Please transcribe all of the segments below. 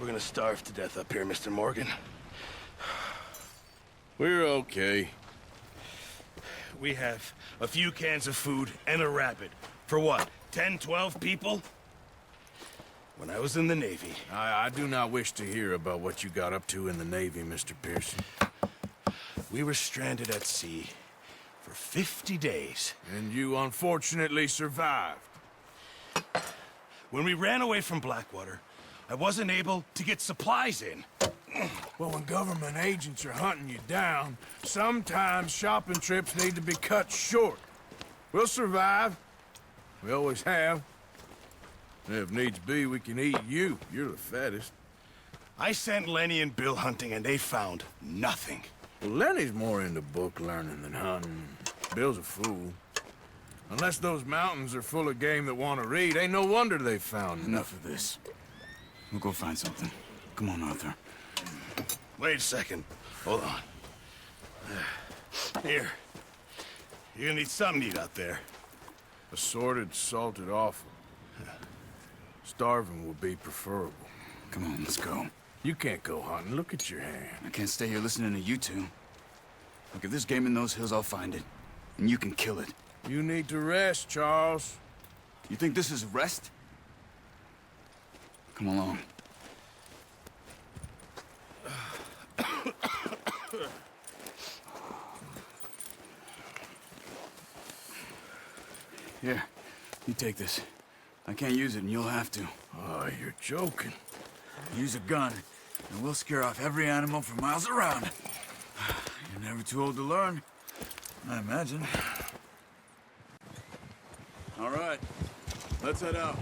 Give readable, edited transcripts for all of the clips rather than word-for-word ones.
We're gonna starve to death up here, Mr. Morgan. We're okay. We have a few cans of food and a rabbit. For what, 10, 12 people? When I was in the Navy... I do not wish to hear about what you got up to in the Navy, Mr. Pearson. We were stranded at sea for 50 days. And you unfortunately survived. When we ran away from Blackwater, I wasn't able to get supplies in. Well, when government agents are hunting you down, sometimes shopping trips need to be cut short. We'll survive. We always have. If needs be, we can eat you. You're the fattest. I sent Lenny and Bill hunting, and they found nothing. Well, Lenny's more into book learning than hunting. Bill's a fool. Unless those mountains are full of game that want to read, ain't no wonder they found Enough of this. We'll go find something. Come on, Arthur. Wait a second. Hold on. Here. You're gonna need something to eat out there. Assorted, salted offal. Starving would be preferable. Come on, let's go. You can't go hunting. Look at your hand. I can't stay here listening to you two. Look, if there's game in those hills, I'll find it. And you can kill it. You need to rest, Charles. You think this is rest? Come along. Here, you take this. I can't use it, and you'll have to. Oh, you're joking. Use a gun, and we'll scare off every animal for miles around. You're never too old to learn, I imagine. All right, let's head out.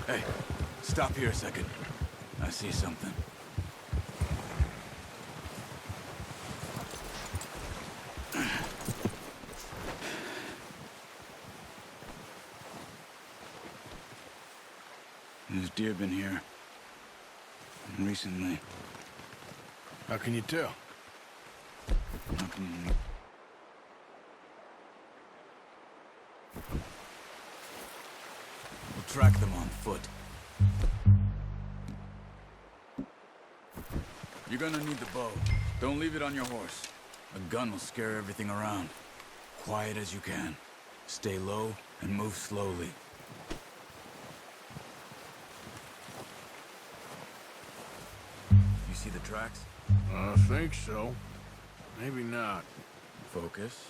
Hey, stop here a second. I see something. There's deer been here. Recently. How can you tell? How can you... We'll track them on foot. You're gonna need the bow. Don't leave it on your horse. A gun will scare everything around. Quiet as you can. Stay low and move slowly. You see the tracks? I think so. Maybe not. Focus.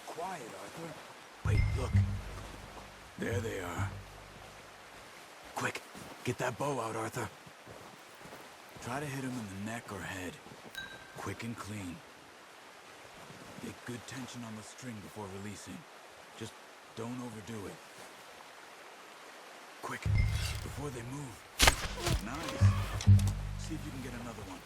Quiet, Arthur. Wait, look. There they are. Quick, get that bow out, Arthur. Try to hit him in the neck or head. Quick and clean. Get good tension on the string before releasing. Just don't overdo it. Quick, before they move. Nice. See if you can get another one.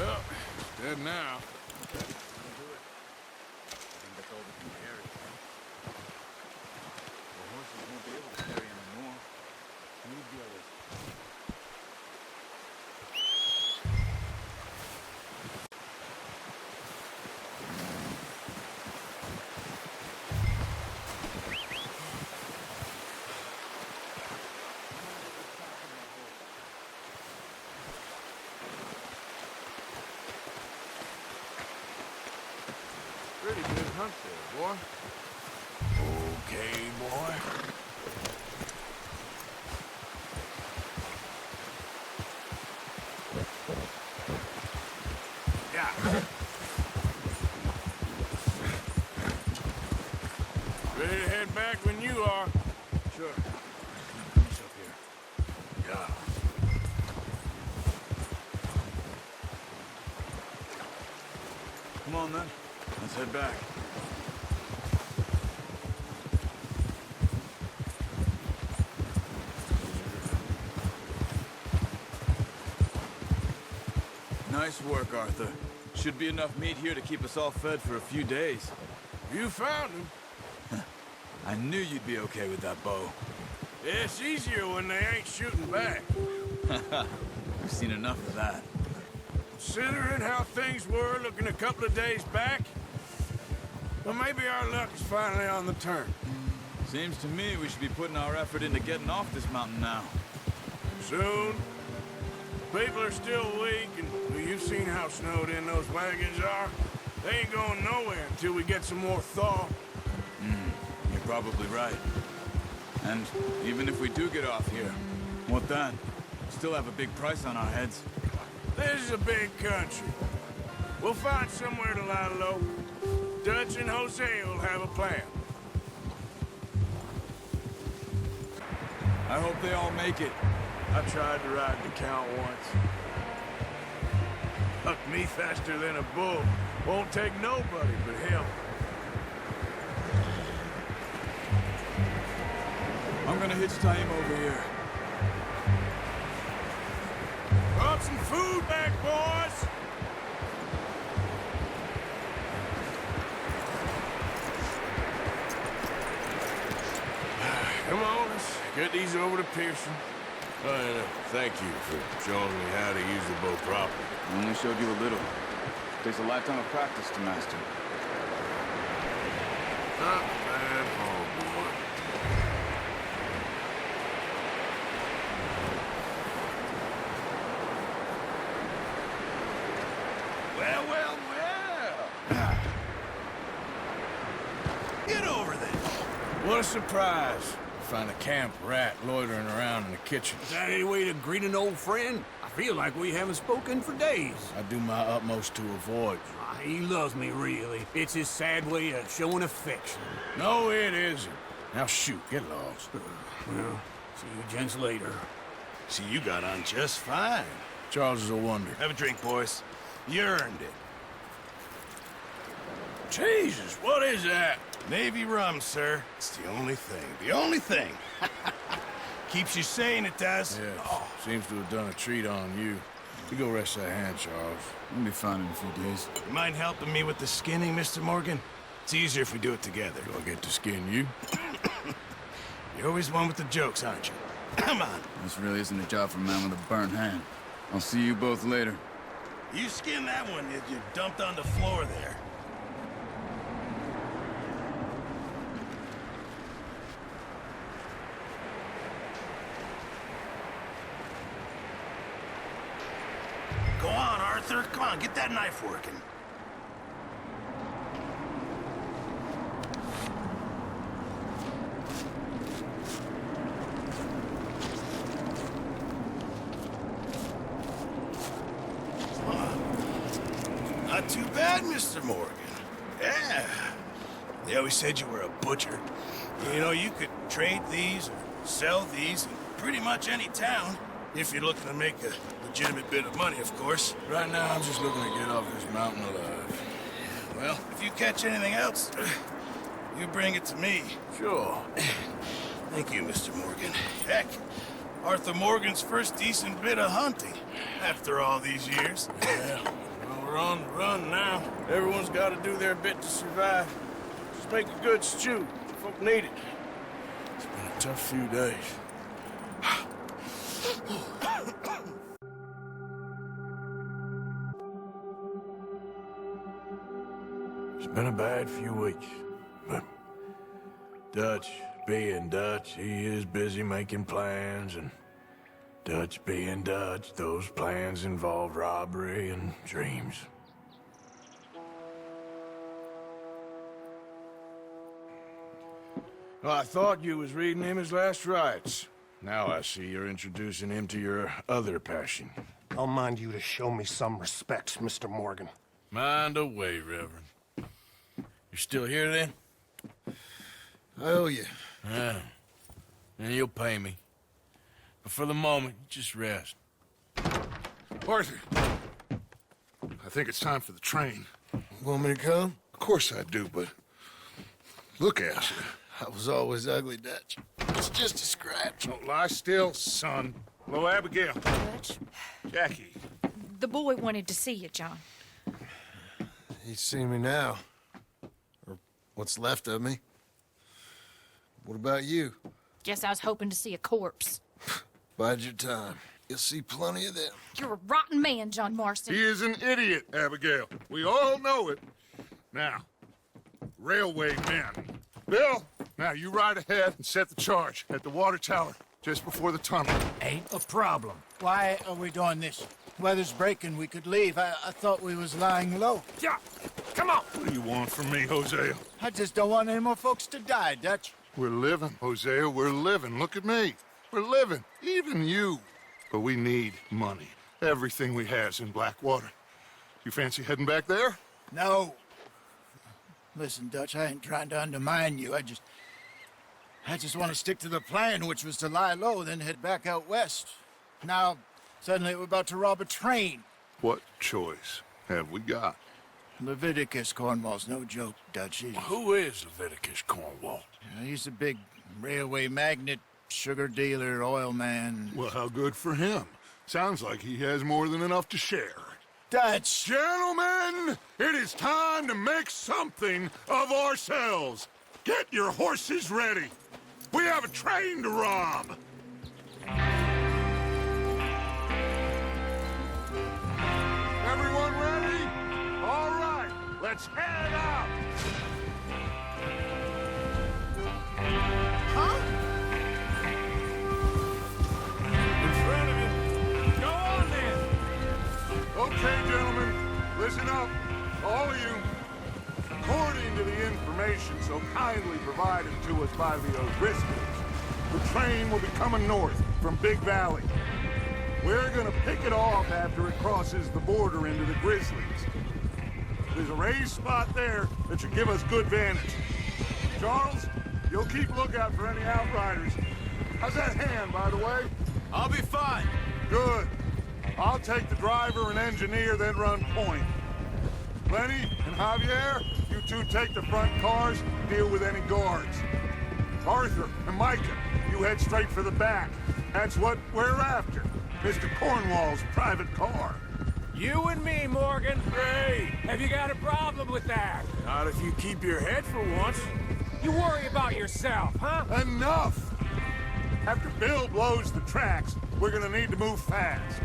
Well, it's dead now. Pretty good hunt there, boy. Okay, boy. Yeah. Ready to head back when you are. Sure. Finish up here. Yeah. Come on, then. Let's head back. Nice work, Arthur. Should be enough meat here to keep us all fed for a few days. You found him. I knew you'd be okay with that bow. Yeah, it's easier when they ain't shooting back. We've seen enough of that. Considering how things were looking a couple of days back, well, maybe our luck is finally on the turn. Seems to me we should be putting our effort into getting off this mountain now. Soon. People are still weak, and well, you've seen how snowed in those wagons are. They ain't going nowhere until we get some more thaw. You're probably right. And even if we do get off here, what then? Still have a big price on our heads. This is a big country. We'll find somewhere to lie low. Dutch and Jose will have a plan. I hope they all make it. I tried to ride the Count once. Hucked me faster than a bull. Won't take nobody but him. I'm gonna hitch tie him over here. Brought some food back, boys! Come on, let's get these over to Pearson. Oh, and thank you for showing me how to use the bow properly. I only showed you a little. Takes a lifetime of practice to master. Not bad, oh boy. Well, well, well. Get over there. What a surprise. Find a camp rat loitering around in the kitchen. Is that any way to greet an old friend? I feel like we haven't spoken for days. I do my utmost to avoid you. He loves me, really. It's his sad way of showing affection. No, it isn't. Now shoot, get lost. Well, see you gents later. See, you got on just fine. Charles is a wonder. Have a drink, boys. You earned it. Jesus, what is that? Navy rum, sir. It's the only thing. The only thing. Keeps you sane, it does. Yes, seems to have done a treat on you. You go rest that hand, Charles. We'll be fine in a few days. You mind helping me with the skinning, Mr. Morgan? It's easier if we do it together. Do I get to skin you? You're always one with the jokes, aren't you? Come on. This really isn't a job for a man with a burnt hand. I'll see you both later. You skinned that one that you dumped on the floor there. Go on, Arthur. Come on, get that knife working. Not too bad, Mr. Morgan. Yeah. They always said you were a butcher. You know, you could trade these or sell these in pretty much any town. If you're looking to make a legitimate bit of money, of course. Right now, I'm just looking to get off this mountain alive. Well, if you catch anything else, you bring it to me. Sure. Thank you, Mr. Morgan. Heck, Arthur Morgan's first decent bit of hunting after all these years. Yeah, We're on the run now. Everyone's got to do their bit to survive. Just make a good stew. Folk need it. It's been a tough few days. It's been a bad few weeks, but Dutch being Dutch, he is busy making plans, and Dutch being Dutch, those plans involve robbery and dreams. Well, I thought you was reading him his last rites. Now I see you're introducing him to your other passion. I'll mind you to show me some respect, Mr. Morgan. Mind away, Reverend. You're still here, then? I owe you. Yeah. And you'll pay me. But for the moment, just rest. Arthur, I think it's time for the train. Want me to come? Of course I do, but look at you. I was always ugly, Dutch. It's just a scratch. Don't lie still, son. Hello, Abigail. Dutch, Jackie. the boy wanted to see you, John. He's seen me now. Or what's left of me. What about you? Guess I was hoping to see a corpse. Bide your time. You'll see plenty of them. You're a rotten man, John Marston. He is an idiot, Abigail. We all know it. Now, railway men. Bill, now you ride ahead and set the charge at the water tower just before the tunnel. Ain't a problem. Why are we doing this? Weather's breaking. We could leave. I thought we was lying low. Yeah, come on. What do you want from me, Hosea? I just don't want any more folks to die, Dutch. We're living, Hosea. We're living. Look at me. We're living. Even you. But we need money. Everything we has in Blackwater. You fancy heading back there? No. Listen, Dutch, I ain't trying to undermine you. I just want to stick to the plan, which was to lie low, then head back out west. Now, suddenly we're about to rob a train. What choice have we got? Leviticus Cornwall's no joke, Dutch. Who is Leviticus Cornwall? He's a big railway magnate, sugar dealer, oil man. Well, how good for him. Sounds like he has more than enough to share. Dutch! Gentlemen, it is time to make something of ourselves. Get your horses ready. We have a train to rob. Everyone ready? All right, let's head out. In front of you. Go on, then. Okay, gentlemen, listen up, all of you. According to the information so kindly provided to us by the O'Driscolls, the train will be coming north from Big Valley. We're gonna pick it off after it crosses the border into the Grizzlies. There's a raised spot there that should give us good vantage. Charles, you'll keep lookout for any outriders. How's that hand, by the way? I'll be fine. Good. I'll take the driver and engineer, then run point. Lenny and Javier, you two take the front cars, deal with any guards. Arthur and Micah, you head straight for the back. That's what we're after. Mr. Cornwall's private car. You and me, Morgan. Great. Have you got a problem with that? Not if you keep your head for once. You worry about yourself, huh? Enough! After Bill blows the tracks, we're gonna need to move fast.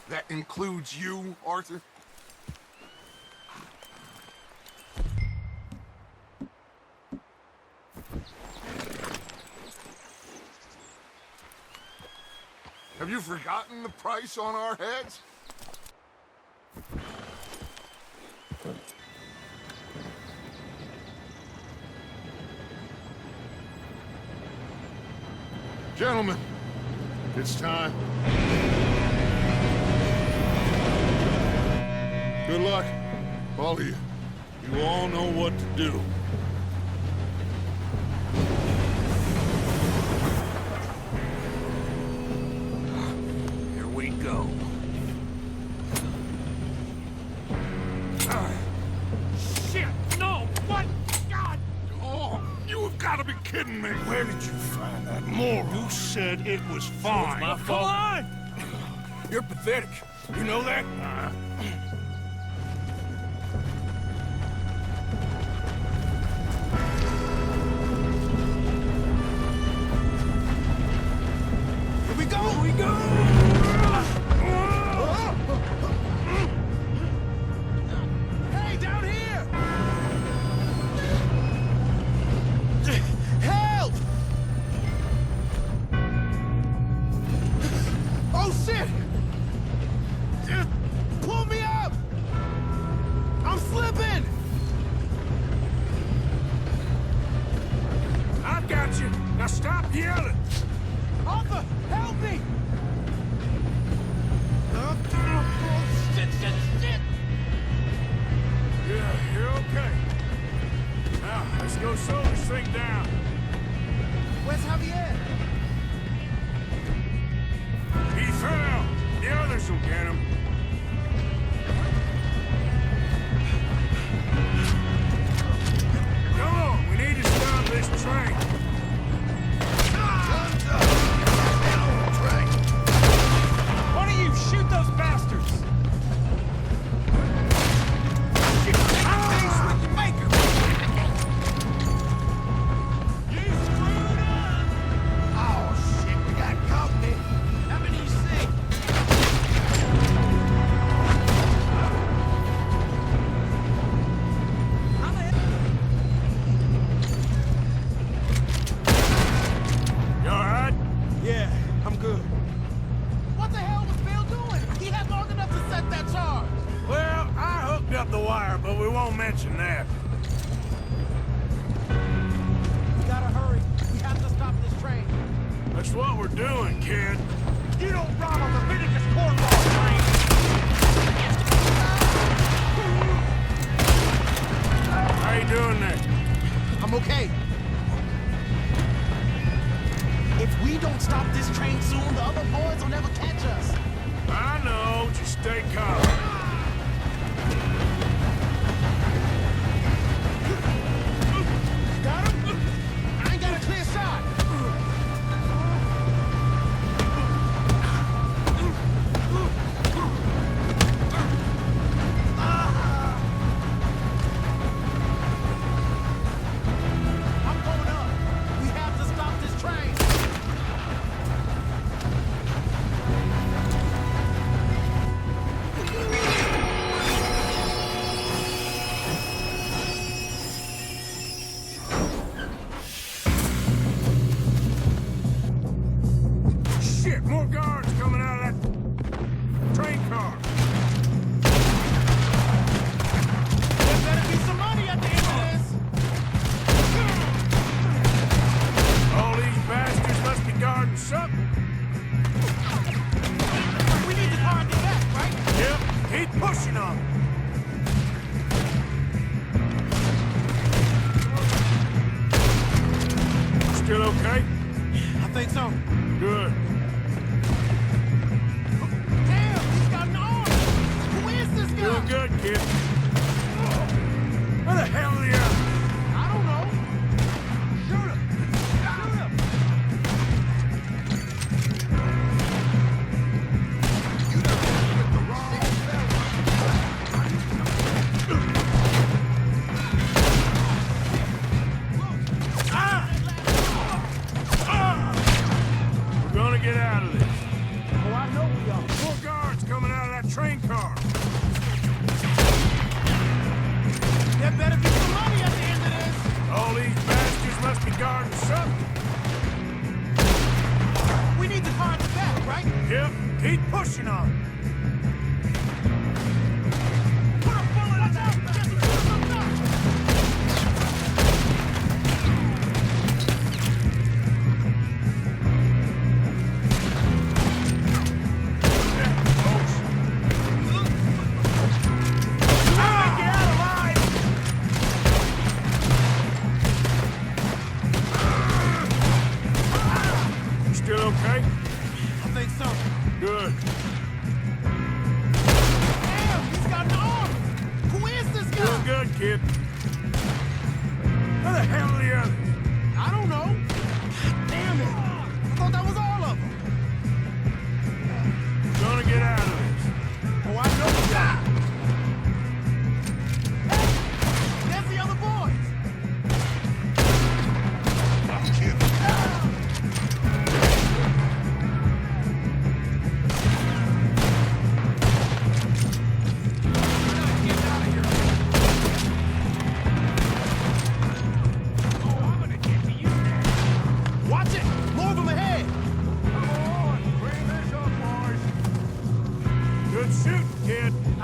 That includes you, Arthur? Have you forgotten the price on our heads? Gentlemen, it's time. Good luck, all of you. You all know what to do. kidding me? Where did you find that moron? You said it was fine. my fault. on! You're pathetic. You know that? Here we go! Here we go! Hey, down here! Help! Oh, shit! Pull me up! I'm slipping! I got you. Now stop yelling. Arthur, help me! Shit, shit, shit! Yeah, you're okay. Now, let's go slow this thing down. Where's Javier? He fell. The others will get him. Come on, we need to stop this train. Why don't you shoot those bastards? Oh, shit, we got company. Have an easy. You all right? Yeah, I'm good. What the hell was Bill doing? He had long enough to set that charge. Well, I hooked up the wire, but we won't mention that. We gotta hurry. We have to stop this train. That's what we're doing, kid. You don't ride on the Leviticus cornball train. How you doing there? I'm okay. If we don't stop this train soon, the other boys will never catch us. I know. Just stay calm. Got him? I ain't got a clear shot. I'm going up. We have to stop this train. Shit, more guards coming out of that train car. There better be some money at the end of this. All these bastards must be guarding something. We need to hard get back, right? Yep, keep pushing on them. Still okay? I think so. Good. Damn, he's got an arm. Who is this guy? Doing good, kid. Where the hell are you? I don't know. Shoot him. Shoot him. You done with the wrong We're gonna get out of this. Oh, I know we are. More guards coming out of that train car. There better be some money at the end of this. All these bastards must be guarding something. We need to hard the back, right? Yep, keep pushing on them. Put a bullet in that. Jesse, shoot him up. Still okay? I think so. Good. Damn, he's got an arm. Who is this guy? Doing good, kid. Where the hell are the others? I don't know.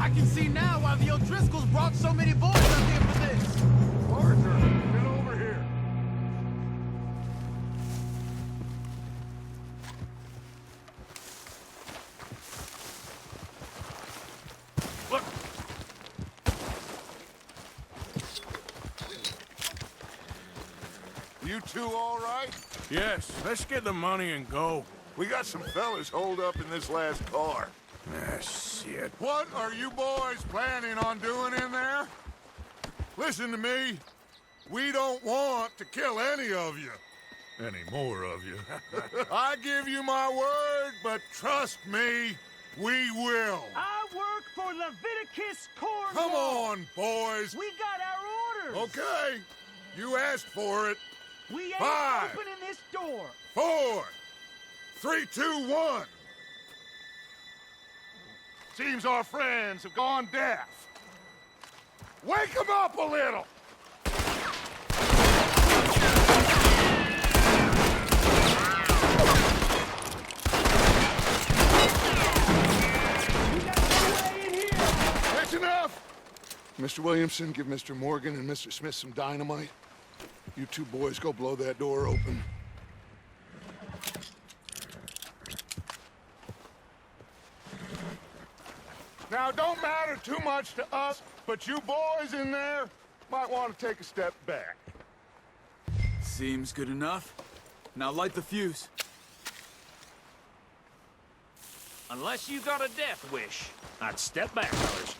I can see now why the O'Driscolls brought so many boys up here for this. Arthur, get over here. Look! You two all right? Yes, let's get the money and go. We got some fellas holed up in this last car. Ah, shit. What are you boys planning on doing in there? Listen to me. We don't want to kill any of you. Any more of you. I give you my word, but trust me, we will. I work for Leviticus Cornwall. Come on, boys. We got our orders. Okay. You asked for it. We ain't 5, opening this door. 4, 3, 2, 1. Seems our friends have gone deaf. Wake them up a little! That's enough! Mr. Williamson, give Mr. Morgan and Mr. Smith some dynamite. You two boys go blow that door open. Now, it don't matter too much to us, but you boys in there might want to take a step back. Seems good enough. Now light the fuse. Unless you got a death wish, I'd step back, fellas.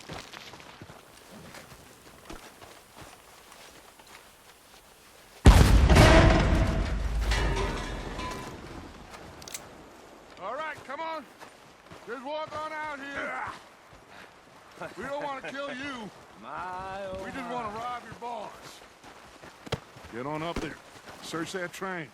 All right, come on. Just walk on out here. We don't want to kill you. We just want to rob your boss. Get on up there. Search that train.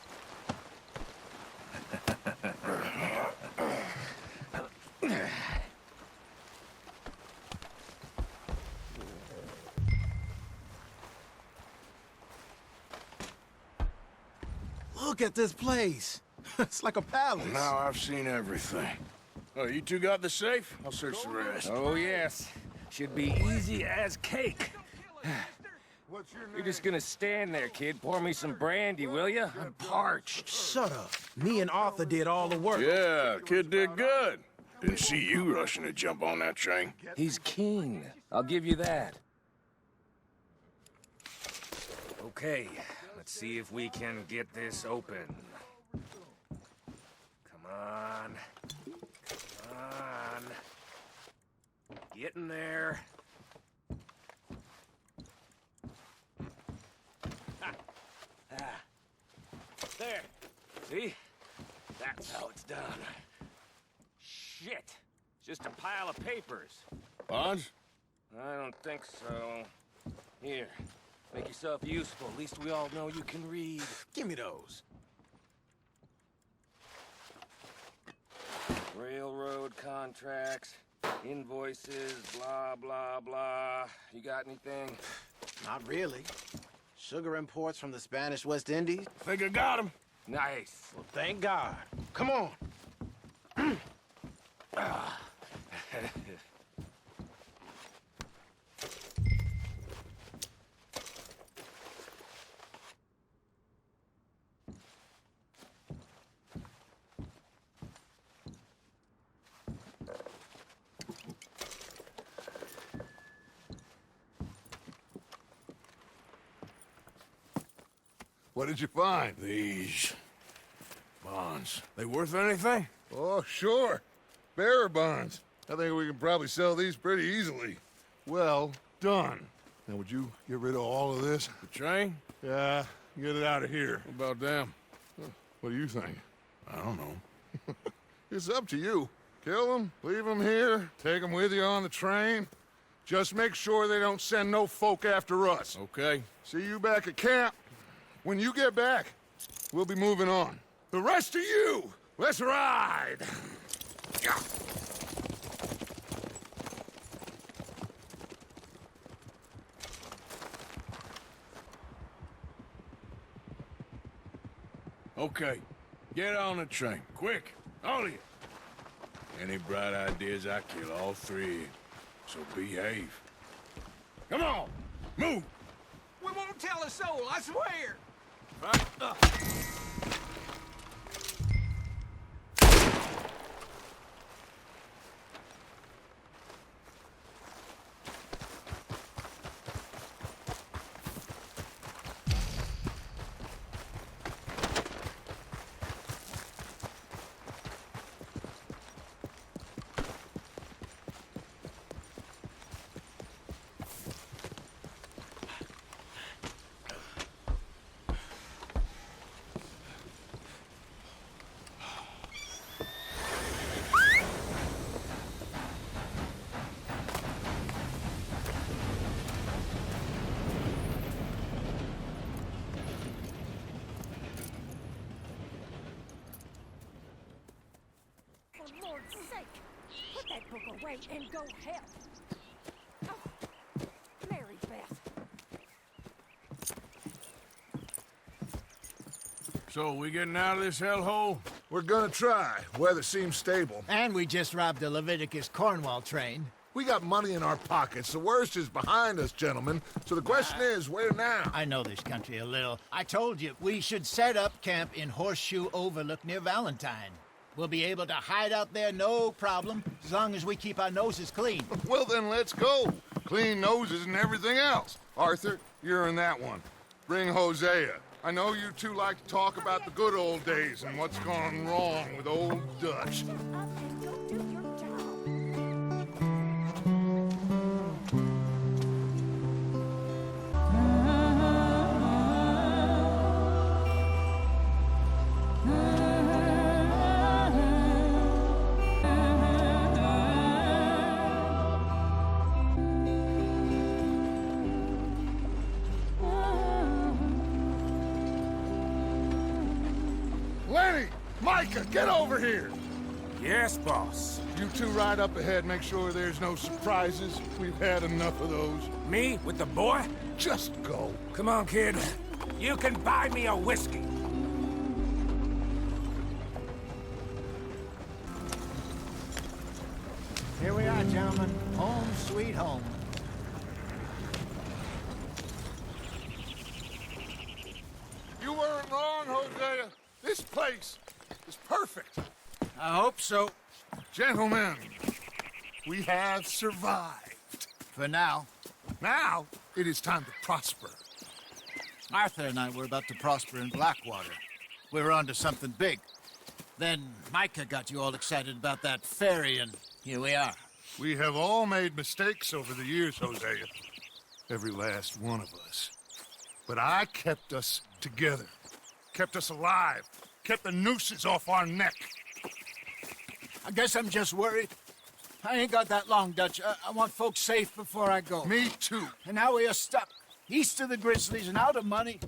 Look at this place. It's like a palace. Now I've seen everything. Oh, you two got the safe? I'll search the rest. Oh, yes. Should be easy as cake. What's your name? You're just gonna stand there, kid. Pour me some brandy, will you? I'm parched. Shut up. Me and Arthur did all the work. Yeah, kid did good. Didn't see you rushing to jump on that train. He's keen. I'll give you that. Okay, let's see if we can get this open. Come on. Come on. Get in there. There. See? That's how it's done. Shit. Just a pile of papers. Bonds? I don't think so. Here. Make yourself useful. At least we all know you can read. Give me those. Railroad contracts, invoices, blah, blah, blah. You got anything? Not really. Sugar imports from the Spanish West Indies. Think I got him. Nice. Well, thank God. Come on. What did you find? These bonds. They worth anything? Oh, sure. Bearer bonds. I think we can probably sell these pretty easily. Well done. Now, would you get rid of all of this? The train? Yeah, get it out of here. What about them? What do you think? I don't know. It's up to you. Kill them, leave them here, take them with you on the train. Just make sure they don't send no folk after us. Okay. See you back at camp. When you get back, we'll be moving on. The rest of you, let's ride! Okay. Get on the train. Quick. All of you. Any bright ideas, I kill all three. So behave. Come on, move! We won't tell a soul, I swear! For Lord's sake, put that book away and go help. Oh, Mary Beth. So, we getting out of this hellhole? We're gonna try. Weather seems stable. And we just robbed the Leviticus Cornwall train. We got money in our pockets. The worst is behind us, gentlemen. So the question is, where now? I know this country a little. I told you, we should set up camp in Horseshoe Overlook near Valentine. We'll be able to hide out there no problem, as long as we keep our noses clean. Well, then let's go. Clean noses and everything else. Arthur, you're in that one. Bring Hosea. I know you two like to talk about the good old days and what's gone wrong with old Dutch. Up and go do your job. Lenny! Micah, get over here! Yes, boss. You two ride up ahead, make sure there's no surprises. We've had enough of those. Me with the boy? Just go. Come on, kid. You can buy me a whiskey. Here we are, gentlemen. Home sweet home. You weren't wrong, Hosea. This place is perfect. I hope so. Gentlemen, we have survived. For now. Now, it is time to prosper. Arthur and I were about to prosper in Blackwater. We were onto something big. Then Micah got you all excited about that ferry, and here we are. We have all made mistakes over the years, Hosea. Every last one of us. But I kept us together. Kept us alive. Kept the nooses off our neck. I guess I'm just worried. I ain't got that long, Dutch. I want folks safe before I go. Me too. And now we are stuck, east of the Grizzlies and out of money,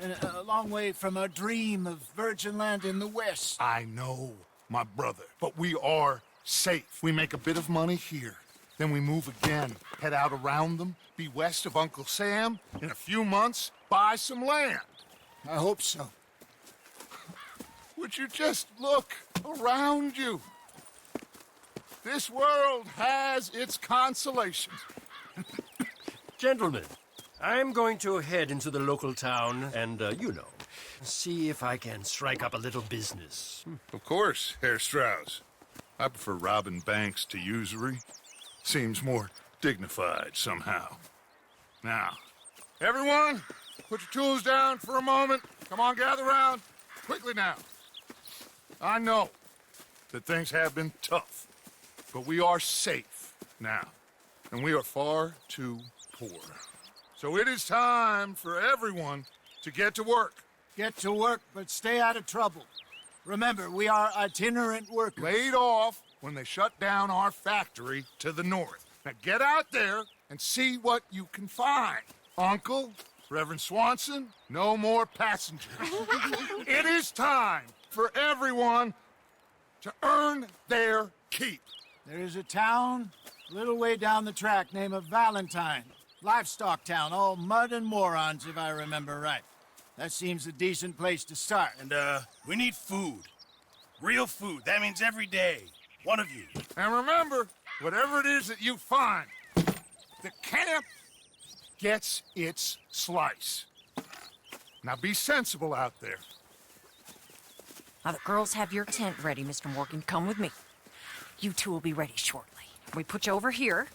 and a long way from our dream of virgin land in the west. I know, my brother, but we are safe. We make a bit of money here. Then we move again, head out around them, be west of Uncle Sam. In a few months, buy some land. I hope so. Would you just look around you? This world has its consolations. Gentlemen, I'm going to head into the local town and, see if I can strike up a little business. Of course, Herr Strauss. I prefer robbing banks to usury. Seems more dignified somehow. Now, everyone, put your tools down for a moment. Come on, gather round. Quickly now. I know that things have been tough, but we are safe now, and we are far too poor. So it is time for everyone to get to work. Get to work, but stay out of trouble. Remember, we are itinerant workers. Laid off when they shut down our factory to the north. Now get out there and see what you can find. Uncle, Reverend Swanson, no more passengers. It is time for everyone to earn their keep. There is a town a little way down the track named Valentine. Livestock town, all mud and morons, if I remember right. That seems a decent place to start. And, we need food. Real food. That means every day. One of you. And remember, whatever it is that you find, the camp gets its slice. Now be sensible out there. Now the girls have your tent ready, Mr. Morgan. Come with me. You two will be ready shortly. We put you over here.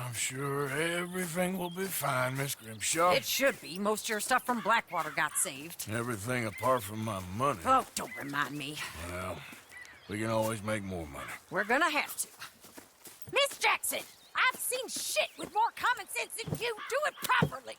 I'm sure everything will be fine, Miss Grimshaw. It should be. Most of your stuff from Blackwater got saved. Everything apart from my money. Oh, don't remind me. Well, we can always make more money. We're gonna have to. Miss Jackson, I've seen shit with more common sense than you. Do it properly.